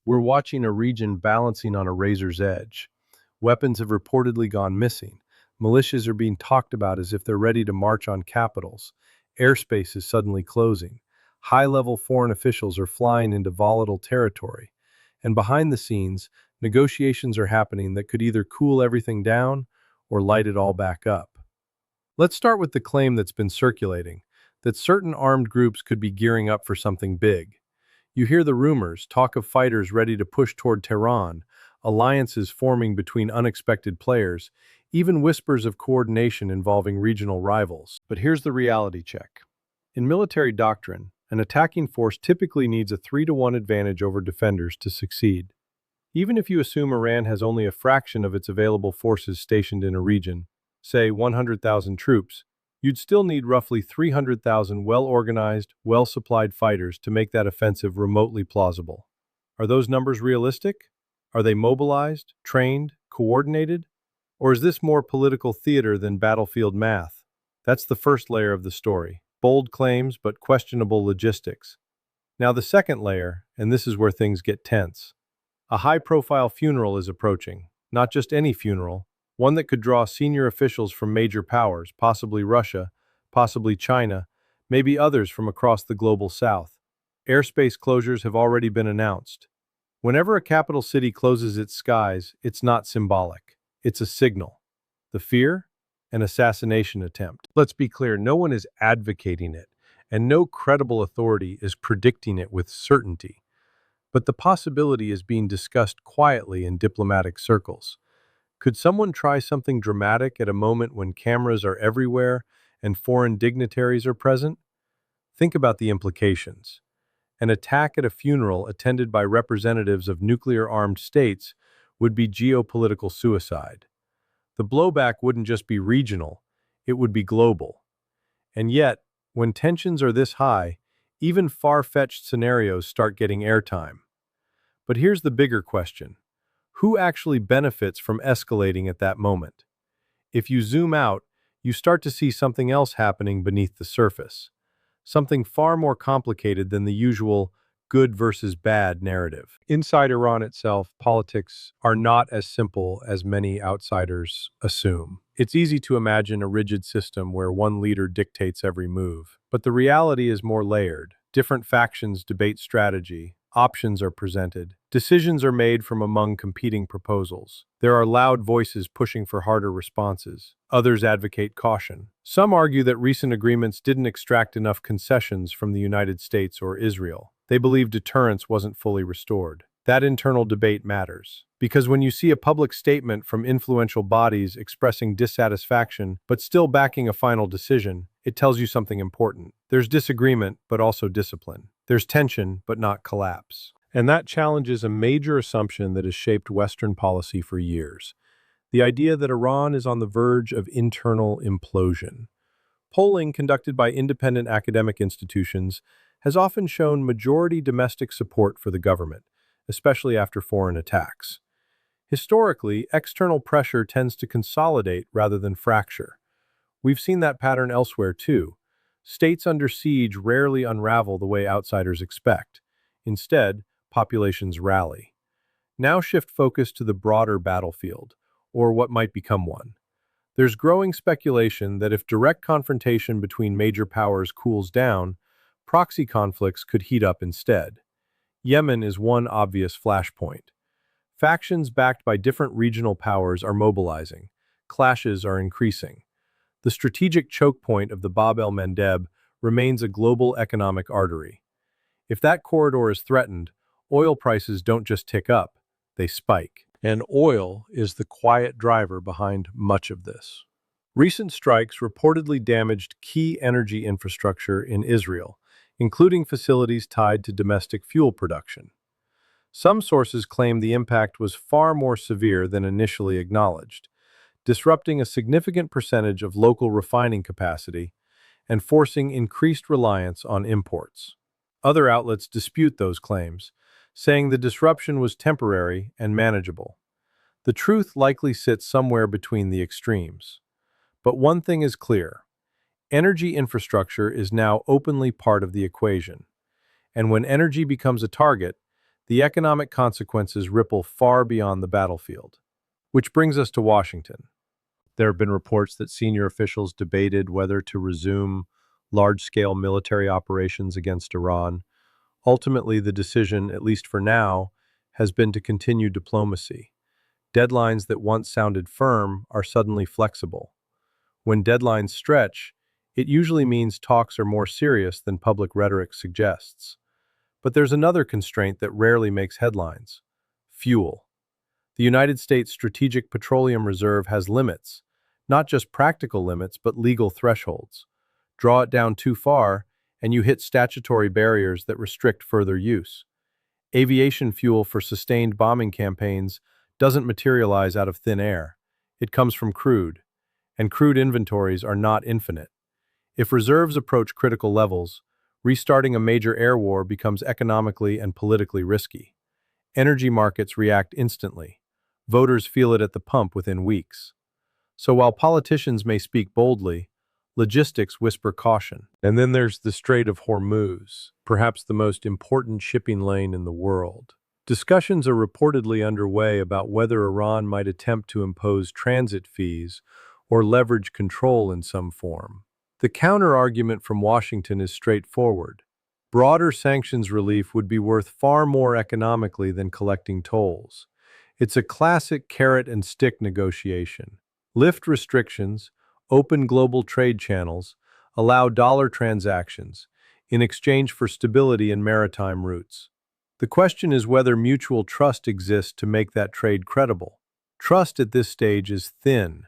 We're watching a region balancing on a razor's edge. Weapons have reportedly gone missing. Militias are being talked about as if they're ready to march on capitals. Airspace is suddenly closing. High-level foreign officials are flying into volatile territory. And behind the scenes, negotiations are happening that could either cool everything down or light it all back up. Let's start with the claim that's been circulating, that certain armed groups could be gearing up for something big. You hear the rumors, talk of fighters ready to push toward Tehran, alliances forming between unexpected players, even whispers of coordination involving regional rivals. But here's the reality check. In military doctrine, an attacking force typically needs a 3-to-1 advantage over defenders to succeed. Even if you assume Iran has only a fraction of its available forces stationed in a region, say 100,000 troops, you'd still need roughly 300,000 well-organized, well-supplied fighters to make that offensive remotely plausible. Are those numbers realistic? Are they mobilized, trained, coordinated? Or is this more political theater than battlefield math? That's the first layer of the story. Bold claims, but questionable logistics. Now the second layer, and this is where things get tense. A high-profile funeral is approaching. Not just any funeral, one that could draw senior officials from major powers, possibly Russia, possibly China, maybe others from across the global south. Airspace closures have already been announced. Whenever a capital city closes its skies, it's not symbolic. It's a signal. The fear? An assassination attempt. Let's be clear, no one is advocating it, and no credible authority is predicting it with certainty. But the possibility is being discussed quietly in diplomatic circles. Could someone try something dramatic at a moment when cameras are everywhere and foreign dignitaries are present? Think about the implications. An attack at a funeral attended by representatives of nuclear-armed states would be geopolitical suicide. The blowback wouldn't just be regional, it would be global. And yet, when tensions are this high, even far-fetched scenarios start getting airtime. But here's the bigger question. Who actually benefits from escalating at that moment? If you zoom out, you start to see something else happening beneath the surface. Something far more complicated than the usual good versus bad narrative. Inside Iran itself, politics are not as simple as many outsiders assume. It's easy to imagine a rigid system where one leader dictates every move, but the reality is more layered. Different factions debate strategy, options are presented, decisions are made from among competing proposals. There are loud voices pushing for harder responses. Others advocate caution. Some argue that recent agreements didn't extract enough concessions from the United States or Israel. They believe deterrence wasn't fully restored. That internal debate matters, because when you see a public statement from influential bodies expressing dissatisfaction but still backing a final decision, it tells you something important. There's disagreement, but also discipline. There's tension, but not collapse. And that challenges a major assumption that has shaped Western policy for years: the idea that Iran is on the verge of internal implosion. Polling conducted by independent academic institutions has often shown majority domestic support for the government, especially after foreign attacks. Historically, external pressure tends to consolidate rather than fracture. We've seen that pattern elsewhere too. States under siege rarely unravel the way outsiders expect. Instead, populations rally. Now shift focus to the broader battlefield, or what might become one. There's growing speculation that if direct confrontation between major powers cools down, proxy conflicts could heat up instead. Yemen is one obvious flashpoint. Factions backed by different regional powers are mobilizing. Clashes are increasing. The strategic choke point of the Bab el-Mandeb remains a global economic artery. If that corridor is threatened, oil prices don't just tick up, they spike. And oil is the quiet driver behind much of this. Recent strikes reportedly damaged key energy infrastructure in Israel, including facilities tied to domestic fuel production. Some sources claim the impact was far more severe than initially acknowledged, disrupting a significant percentage of local refining capacity and forcing increased reliance on imports. Other outlets dispute those claims, saying the disruption was temporary and manageable. The truth likely sits somewhere between the extremes. But one thing is clear: energy infrastructure is now openly part of the equation. And when energy becomes a target, The economic consequences ripple far beyond the battlefield. Which brings us to Washington. There have been reports that senior officials debated whether to resume large-scale military operations against Iran. Ultimately, the decision, at least for now, has been to continue diplomacy. Deadlines that once sounded firm are suddenly flexible. When deadlines stretch, it usually means talks are more serious than public rhetoric suggests. But there's another constraint that rarely makes headlines: fuel. The United States Strategic Petroleum Reserve has limits, not just practical limits, but legal thresholds. Draw it down too far, and you hit statutory barriers that restrict further use. Aviation fuel for sustained bombing campaigns doesn't materialize out of thin air. It comes from crude, and crude inventories are not infinite. If reserves approach critical levels, restarting a major air war becomes economically and politically risky. Energy markets react instantly. Voters feel it at the pump within weeks. So while politicians may speak boldly, logistics whisper caution. And then there's the Strait of Hormuz, perhaps the most important shipping lane in the world. Discussions are reportedly underway about whether Iran might attempt to impose transit fees or leverage control in some form. The counter-argument from Washington is straightforward. Broader sanctions relief would be worth far more economically than collecting tolls. It's a classic carrot-and-stick negotiation. Lift restrictions, open global trade channels, allow dollar transactions, in exchange for stability in maritime routes. The question is whether mutual trust exists to make that trade credible. Trust at this stage is thin.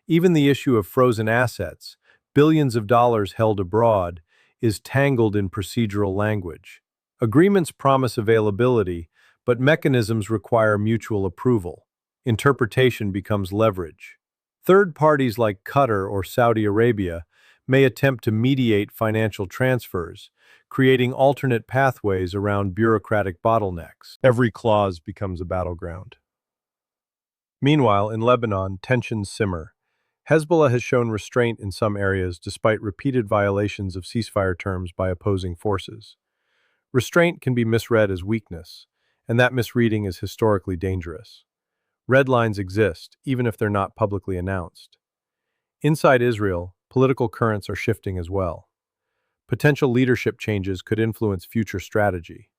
Even the issue of frozen assets, billions of dollars held abroad, is tangled in procedural language. Agreements promise availability, but mechanisms require mutual approval. Interpretation becomes leverage. Third parties like Qatar or Saudi Arabia may attempt to mediate financial transfers, creating alternate pathways around bureaucratic bottlenecks. Every clause becomes a battleground. Meanwhile, in Lebanon, tensions simmer. Hezbollah has shown restraint in some areas despite repeated violations of ceasefire terms by opposing forces. Restraint can be misread as weakness, and that misreading is historically dangerous. Red lines exist, even if they're not publicly announced. Inside Israel, political currents are shifting as well. Potential leadership changes could influence future strategy.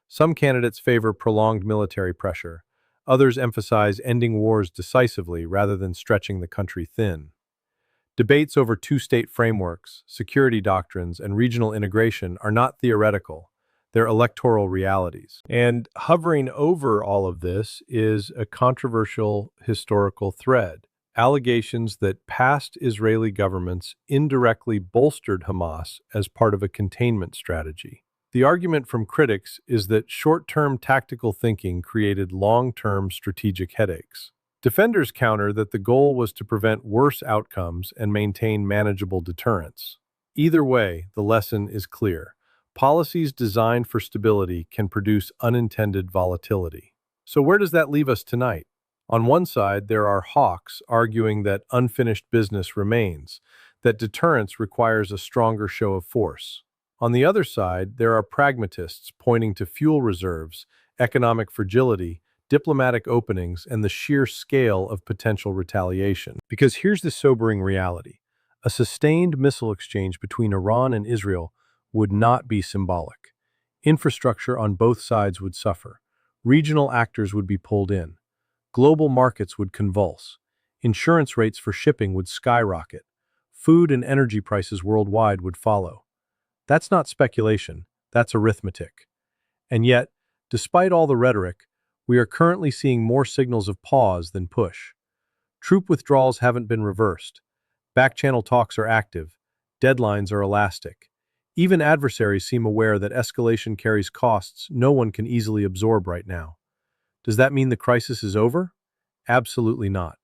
Some candidates favor prolonged military pressure. Others emphasize ending wars decisively rather than stretching the country thin. Debates over two-state frameworks, security doctrines, and regional integration are not theoretical. They're electoral realities. And hovering over all of this is a controversial historical thread: allegations that past Israeli governments indirectly bolstered Hamas as part of a containment strategy. The argument from critics is that short-term tactical thinking created long-term strategic headaches. Defenders counter that the goal was to prevent worse outcomes and maintain manageable deterrence. Either way, the lesson is clear. Policies designed for stability can produce unintended volatility. So where does that leave us tonight? On one side, there are hawks arguing that unfinished business remains, that deterrence requires a stronger show of force. On the other side, there are pragmatists pointing to fuel reserves, economic fragility, diplomatic openings, and the sheer scale of potential retaliation. Because here's the sobering reality: a sustained missile exchange between Iran and Israel would not be symbolic. Infrastructure on both sides would suffer. Regional actors would be pulled in. Global markets would convulse. Insurance rates for shipping would skyrocket. Food and energy prices worldwide would follow. That's not speculation, that's arithmetic. And yet, despite all the rhetoric, we are currently seeing more signals of pause than push. Troop withdrawals haven't been reversed. Back-channel talks are active. Deadlines are elastic. Even adversaries seem aware that escalation carries costs no one can easily absorb right now. Does that mean the crisis is over? Absolutely not.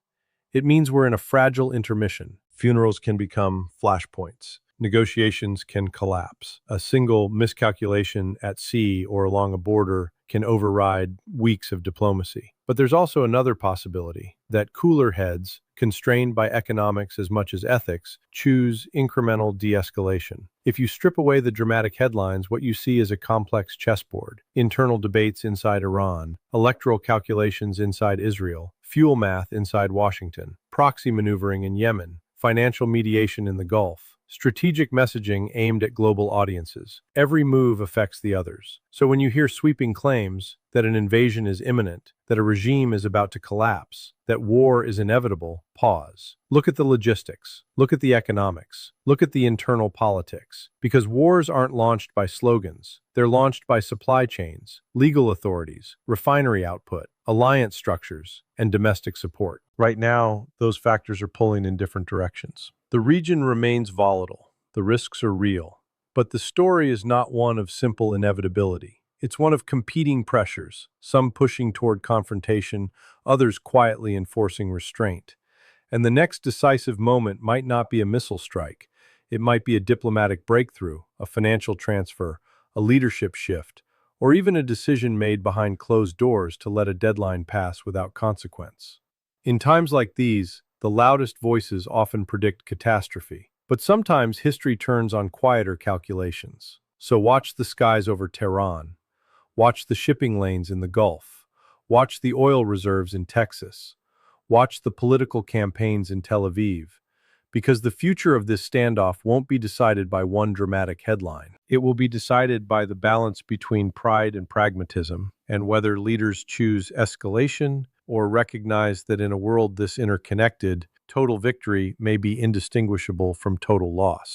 It means we're in a fragile intermission. Funerals can become flashpoints. Negotiations can collapse. A single miscalculation at sea or along a border can override weeks of diplomacy. But there's also another possibility that cooler heads, constrained by economics as much as ethics, choose incremental de-escalation. If you strip away the dramatic headlines, what you see is a complex chessboard: internal debates inside Iran, electoral calculations inside Israel, fuel math inside Washington, proxy maneuvering in Yemen, financial mediation in the Gulf, strategic messaging aimed at global audiences. Every move affects the others. So when you hear sweeping claims that an invasion is imminent, that a regime is about to collapse, that war is inevitable, pause. Look at the logistics. Look at the economics. Look at the internal politics. Because wars aren't launched by slogans. They're launched by supply chains, legal authorities, refinery output, alliance structures, and domestic support. Right now, those factors are pulling in different directions. The region remains volatile. The risks are real. But the story is not one of simple inevitability. It's one of competing pressures, some pushing toward confrontation, others quietly enforcing restraint. And the next decisive moment might not be a missile strike. It might be a diplomatic breakthrough, a financial transfer, a leadership shift, or even a decision made behind closed doors to let a deadline pass without consequence. In times like these, the loudest voices often predict catastrophe. But sometimes history turns on quieter calculations. So watch the skies over Tehran. Watch the shipping lanes in the Gulf. Watch the oil reserves in Texas. Watch the political campaigns in Tel Aviv. Because the future of this standoff won't be decided by one dramatic headline. It will be decided by the balance between pride and pragmatism, and whether leaders choose escalation or recognize that in a world this interconnected, total victory may be indistinguishable from total loss.